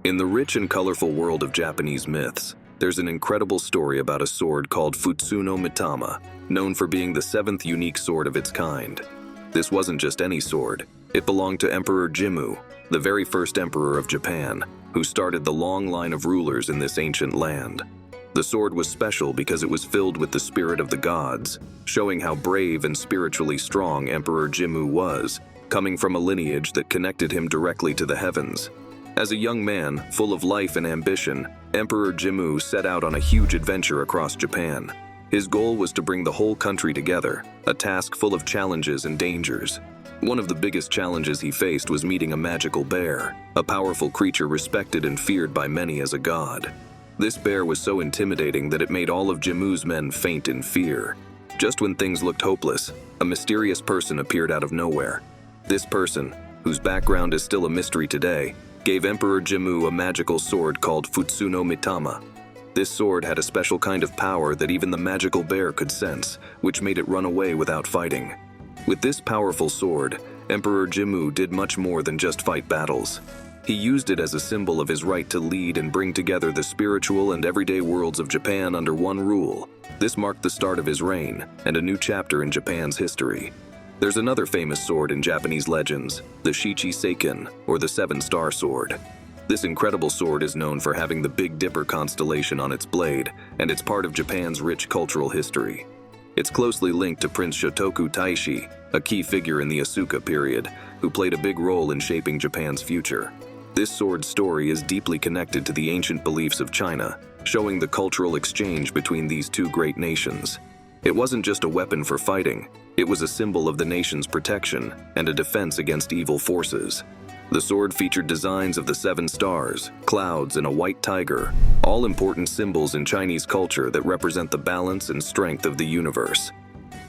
In the rich and colorful world of Japanese myths, there's an incredible story about a sword called Futsuno Mitama, known for being the seventh unique sword of its kind. This wasn't just any sword. It belonged to Emperor Jimmu, the very first emperor of Japan, who started the long line of rulers in this ancient land. The sword was special because it was filled with the spirit of the gods, showing how brave and spiritually strong Emperor Jimmu was, coming from a lineage that connected him directly to the heavens. As a young man, full of life and ambition, Emperor Jimmu set out on a huge adventure across Japan. His goal was to bring the whole country together, a task full of challenges and dangers. One of the biggest challenges he faced was meeting a magical bear, a powerful creature respected and feared by many as a god. This bear was so intimidating that it made all of Jimmu's men faint in fear. Just when things looked hopeless, a mysterious person appeared out of nowhere. This person, whose background is still a mystery today, gave Emperor Jimmu a magical sword called Futsuno Mitama. This sword had a special kind of power that even the magical bear could sense, which made it run away without fighting. With this powerful sword, Emperor Jimmu did much more than just fight battles. He used it as a symbol of his right to lead and bring together the spiritual and everyday worlds of Japan under one rule. This marked the start of his reign and a new chapter in Japan's history. There's another famous sword in Japanese legends, the Shichishi-to, or the seven-star sword. This incredible sword is known for having the Big Dipper constellation on its blade, and it's part of Japan's rich cultural history. It's closely linked to Prince Shotoku Taishi, a key figure in the Asuka period, who played a big role in shaping Japan's future. This sword's story is deeply connected to the ancient beliefs of China, showing the cultural exchange between these two great nations. It wasn't just a weapon for fighting, it was a symbol of the nation's protection and a defense against evil forces. The sword featured designs of the seven stars, clouds, and a white tiger, all important symbols in Chinese culture that represent the balance and strength of the universe.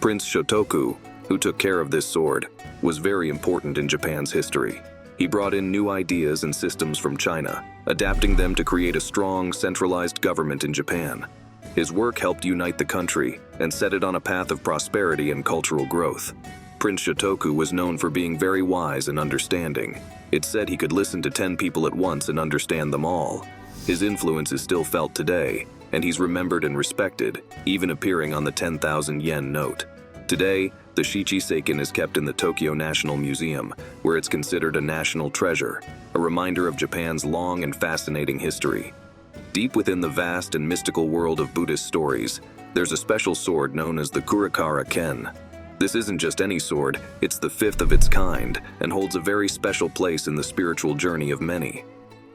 Prince Shotoku, who took care of this sword, was very important in Japan's history. He brought in new ideas and systems from China, adapting them to create a strong, centralized government in Japan. His work helped unite the country and set it on a path of prosperity and cultural growth. Prince Shotoku was known for being very wise and understanding. It's said he could listen to 10 people at once and understand them all. His influence is still felt today, and he's remembered and respected, even appearing on the 10,000 yen note. Today, the Shichishi-to is kept in the Tokyo National Museum, where it's considered a national treasure, a reminder of Japan's long and fascinating history. Deep within the vast and mystical world of Buddhist stories, there's a special sword known as the Kurara-ken. This isn't just any sword, it's the fifth of its kind and holds a very special place in the spiritual journey of many.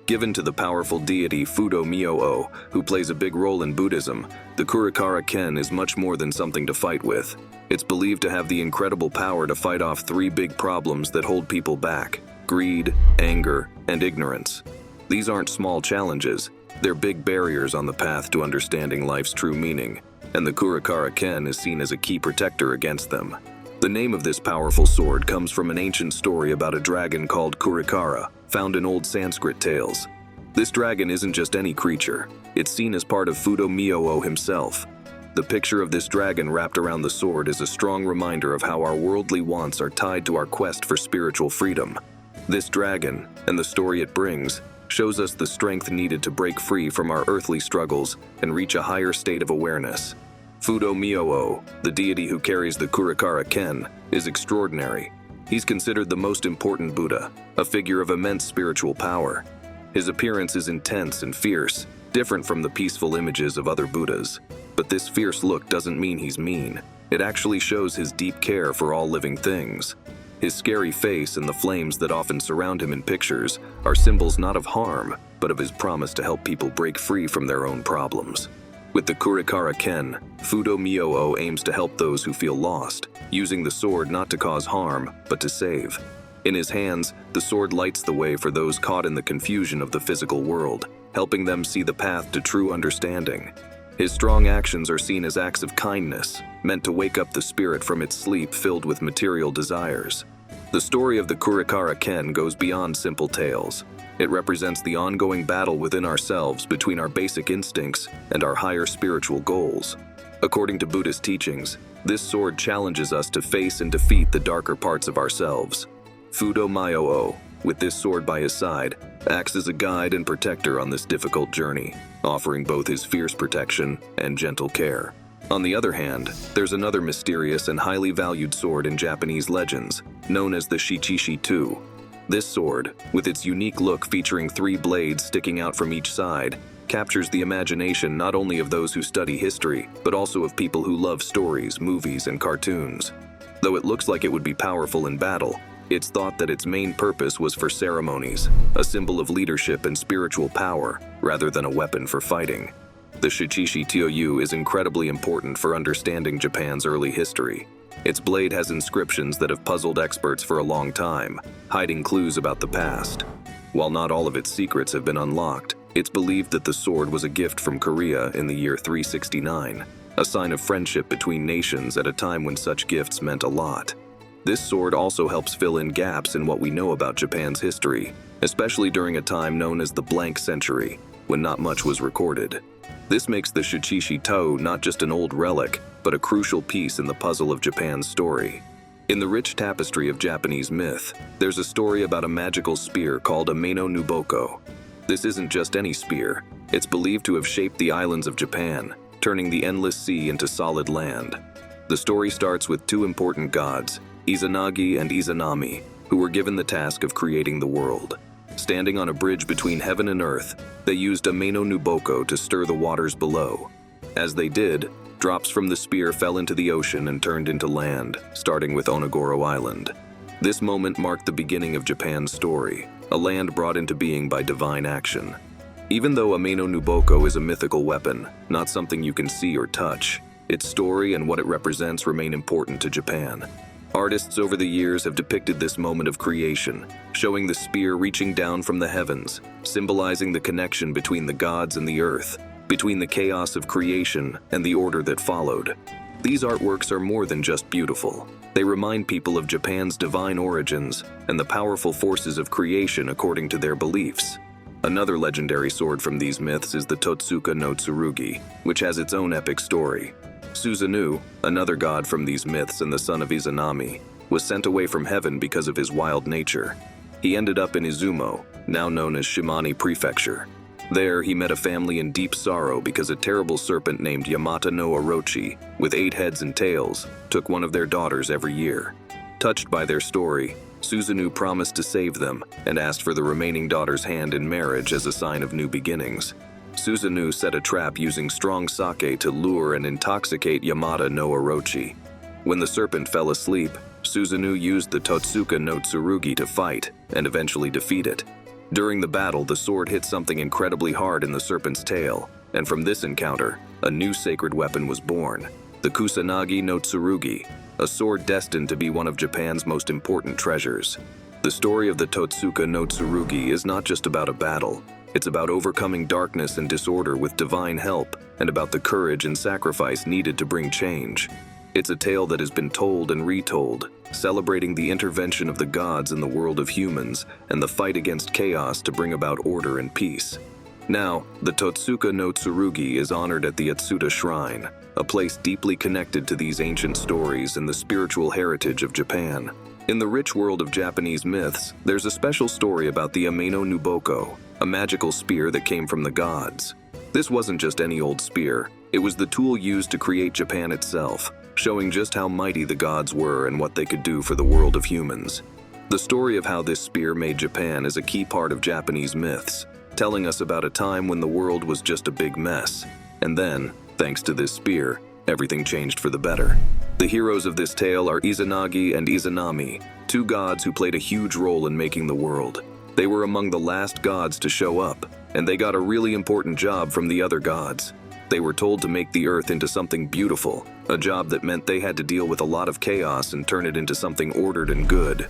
Given to the powerful deity Fudo-myo-o, who plays a big role in Buddhism, the Kurara-ken is much more than something to fight with. It's believed to have the incredible power to fight off three big problems that hold people back: greed, anger, and ignorance. These aren't small challenges, they're big barriers on the path to understanding life's true meaning, and the Kurara-ken is seen as a key protector against them. The name of this powerful sword comes from an ancient story about a dragon called Kurikara, found in old Sanskrit tales. This dragon isn't just any creature, it's seen as part of Fudo-myo-o himself. The picture of this dragon wrapped around the sword is a strong reminder of how our worldly wants are tied to our quest for spiritual freedom. This dragon, and the story it brings, shows us the strength needed to break free from our earthly struggles and reach a higher state of awareness. Fudo-myo-o, the deity who carries the Kurara-ken, is extraordinary. He's considered the most important Buddha, a figure of immense spiritual power. His appearance is intense and fierce, different from the peaceful images of other Buddhas. But this fierce look doesn't mean he's mean. It actually shows his deep care for all living things. His scary face and the flames that often surround him in pictures are symbols not of harm, but of his promise to help people break free from their own problems. With the Kurara-ken, Fudo-myo-o aims to help those who feel lost, using the sword not to cause harm, but to save. In his hands, the sword lights the way for those caught in the confusion of the physical world, helping them see the path to true understanding. His strong actions are seen as acts of kindness, meant to wake up the spirit from its sleep filled with material desires. The story of the Kurara-ken goes beyond simple tales. It represents the ongoing battle within ourselves between our basic instincts and our higher spiritual goals. According to Buddhist teachings, this sword challenges us to face and defeat the darker parts of ourselves. Fudo-myo-o, with this sword by his side, acts as a guide and protector on this difficult journey, offering both his fierce protection and gentle care. On the other hand, there's another mysterious and highly valued sword in Japanese legends, known as the Shichishi-to. This sword, with its unique look featuring 3 blades sticking out from each side, captures the imagination not only of those who study history, but also of people who love stories, movies, and cartoons. Though it looks like it would be powerful in battle, it's thought that its main purpose was for ceremonies, a symbol of leadership and spiritual power, rather than a weapon for fighting. The Shichishi-to is incredibly important for understanding Japan's early history. Its blade has inscriptions that have puzzled experts for a long time, hiding clues about the past. While not all of its secrets have been unlocked, it's believed that the sword was a gift from Korea in the year 369, a sign of friendship between nations at a time when such gifts meant a lot. This sword also helps fill in gaps in what we know about Japan's history, especially during a time known as the blank century, when not much was recorded. This makes the Shichishi-to not just an old relic, but a crucial piece in the puzzle of Japan's story. In the rich tapestry of Japanese myth, there's a story about a magical spear called Ameno-nuhoko. This isn't just any spear. It's believed to have shaped the islands of Japan, turning the endless sea into solid land. The story starts with 2 important gods, Izanagi and Izanami, who were given the task of creating the world. Standing on a bridge between heaven and earth, they used Ameno-nuhoko to stir the waters below. As they did, drops from the spear fell into the ocean and turned into land, starting with Onogoro Island. This moment marked the beginning of Japan's story, a land brought into being by divine action. Even though Ameno-nuhoko is a mythical weapon, not something you can see or touch, its story and what it represents remain important to Japan. Artists over the years have depicted this moment of creation, showing the spear reaching down from the heavens, symbolizing the connection between the gods and the earth, between the chaos of creation and the order that followed. These artworks are more than just beautiful. They remind people of Japan's divine origins and the powerful forces of creation according to their beliefs. Another legendary sword from these myths is the Totsuka-no-tsurugi, which has its own epic story. Susanoo, another god from these myths and the son of Izanami, was sent away from heaven because of his wild nature. He ended up in Izumo, now known as Shimane Prefecture. There, he met a family in deep sorrow because a terrible serpent named Yamata-no-orochi, with 8 heads and tails, took one of their daughters every year. Touched by their story, Susanoo promised to save them and asked for the remaining daughter's hand in marriage as a sign of new beginnings. Susanoo set a trap using strong sake to lure and intoxicate Yamata-no-orochi. When the serpent fell asleep, Susanoo used the Totsuka-no-tsurugi to fight and eventually defeat it. During the battle, the sword hit something incredibly hard in the serpent's tail, and from this encounter, a new sacred weapon was born, the Kusanagi-no-tsurugi, a sword destined to be one of Japan's most important treasures. The story of the Totsuka-no-tsurugi is not just about a battle. It's about overcoming darkness and disorder with divine help, and about the courage and sacrifice needed to bring change. It's a tale that has been told and retold, celebrating the intervention of the gods in the world of humans and the fight against chaos to bring about order and peace. Now, the Totsuka-no-tsurugi is honored at the Atsuta Shrine, a place deeply connected to these ancient stories and the spiritual heritage of Japan. In the rich world of Japanese myths, there's a special story about the Ameno-nuhoko, a magical spear that came from the gods. This wasn't just any old spear, it was the tool used to create Japan itself, showing just how mighty the gods were and what they could do for the world of humans. The story of how this spear made Japan is a key part of Japanese myths, telling us about a time when the world was just a big mess. And then, thanks to this spear, everything changed for the better. The heroes of this tale are Izanagi and Izanami, 2 gods who played a huge role in making the world. They were among the last gods to show up, and they got a really important job from the other gods. They were told to make the earth into something beautiful, a job that meant they had to deal with a lot of chaos and turn it into something ordered and good.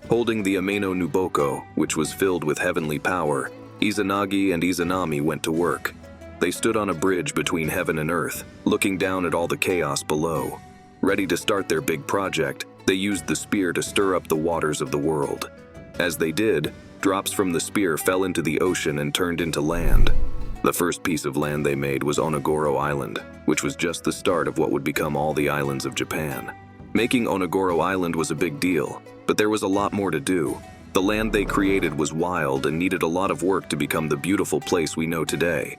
Holding the Ameno-nuhoko, which was filled with heavenly power, Izanagi and Izanami went to work. They stood on a bridge between heaven and earth, looking down at all the chaos below. Ready to start their big project, they used the spear to stir up the waters of the world. As they did, drops from the spear fell into the ocean and turned into land. The first piece of land they made was Onogoro Island, which was just the start of what would become all the islands of Japan. Making Onogoro Island was a big deal, but there was a lot more to do. The land they created was wild and needed a lot of work to become the beautiful place we know today.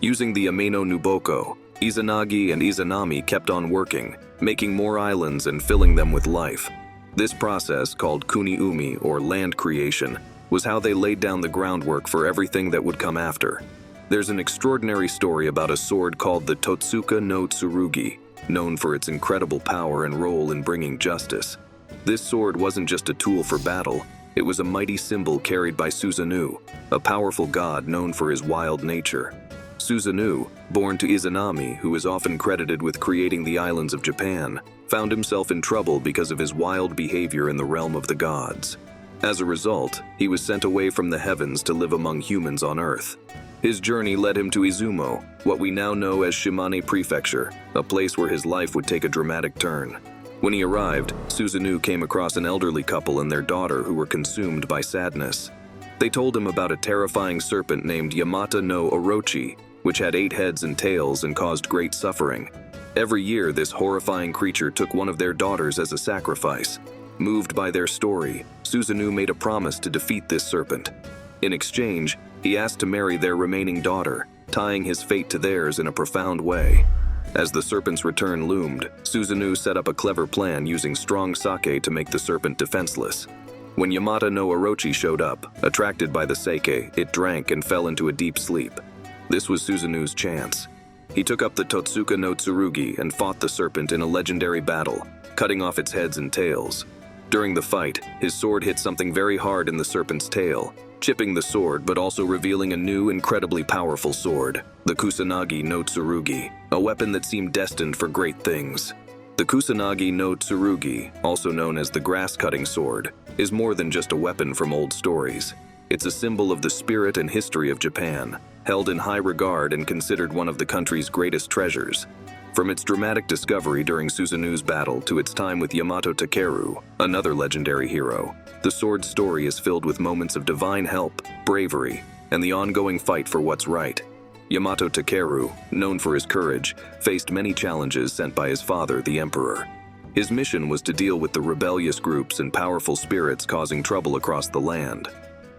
Using the Ameno-nuhoko, Izanagi and Izanami kept on working, making more islands and filling them with life. This process, called kuni-umi or land creation, was how they laid down the groundwork for everything that would come after. There's an extraordinary story about a sword called the Totsuka-no-tsurugi, known for its incredible power and role in bringing justice. This sword wasn't just a tool for battle, it was a mighty symbol carried by Susanoo, a powerful god known for his wild nature. Susanoo, born to Izanami, who is often credited with creating the islands of Japan, found himself in trouble because of his wild behavior in the realm of the gods. As a result, he was sent away from the heavens to live among humans on Earth. His journey led him to Izumo, what we now know as Shimane Prefecture, a place where his life would take a dramatic turn. When he arrived, Susanoo came across an elderly couple and their daughter who were consumed by sadness. They told him about a terrifying serpent named Yamata no Orochi, which had 8 heads and tails and caused great suffering. Every year, this horrifying creature took one of their daughters as a sacrifice. Moved by their story, Susanoo made a promise to defeat this serpent. In exchange, he asked to marry their remaining daughter, tying his fate to theirs in a profound way. As the serpent's return loomed, Susanoo set up a clever plan using strong sake to make the serpent defenseless. When Yamata no Orochi showed up, attracted by the sake, it drank and fell into a deep sleep. This was Susanoo's chance. He took up the Totsuka-no-tsurugi and fought the serpent in a legendary battle, cutting off its heads and tails. During the fight, his sword hit something very hard in the serpent's tail, chipping the sword but also revealing a new, incredibly powerful sword, the Kusanagi-no-tsurugi, a weapon that seemed destined for great things. The Kusanagi-no-tsurugi, also known as the grass-cutting sword, is more than just a weapon from old stories. It's a symbol of the spirit and history of Japan, held in high regard and considered one of the country's greatest treasures. From its dramatic discovery during Susanoo's battle to its time with Yamato Takeru, another legendary hero, the sword's story is filled with moments of divine help, bravery, and the ongoing fight for what's right. Yamato Takeru, known for his courage, faced many challenges sent by his father, the Emperor. His mission was to deal with the rebellious groups and powerful spirits causing trouble across the land.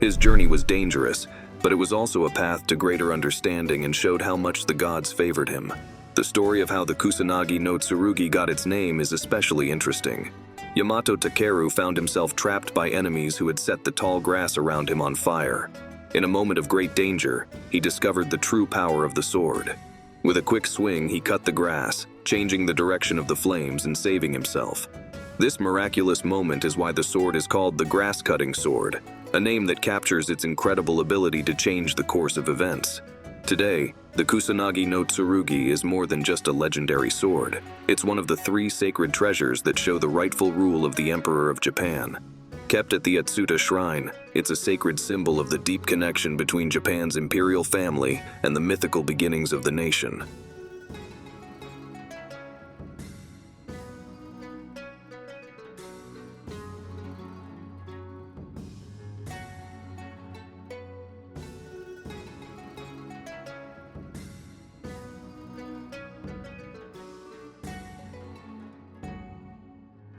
His journey was dangerous, but it was also a path to greater understanding and showed how much the gods favored him. The story of how the Kusanagi-no-tsurugi got its name is especially interesting. Yamato Takeru found himself trapped by enemies who had set the tall grass around him on fire. In a moment of great danger, he discovered the true power of the sword. With a quick swing, he cut the grass, changing the direction of the flames and saving himself. This miraculous moment is why the sword is called the grass-cutting sword, a name that captures its incredible ability to change the course of events. Today, the Kusanagi-no-tsurugi is more than just a legendary sword. It's one of the 3 sacred treasures that show the rightful rule of the Emperor of Japan. Kept at the Atsuta Shrine, it's a sacred symbol of the deep connection between Japan's imperial family and the mythical beginnings of the nation.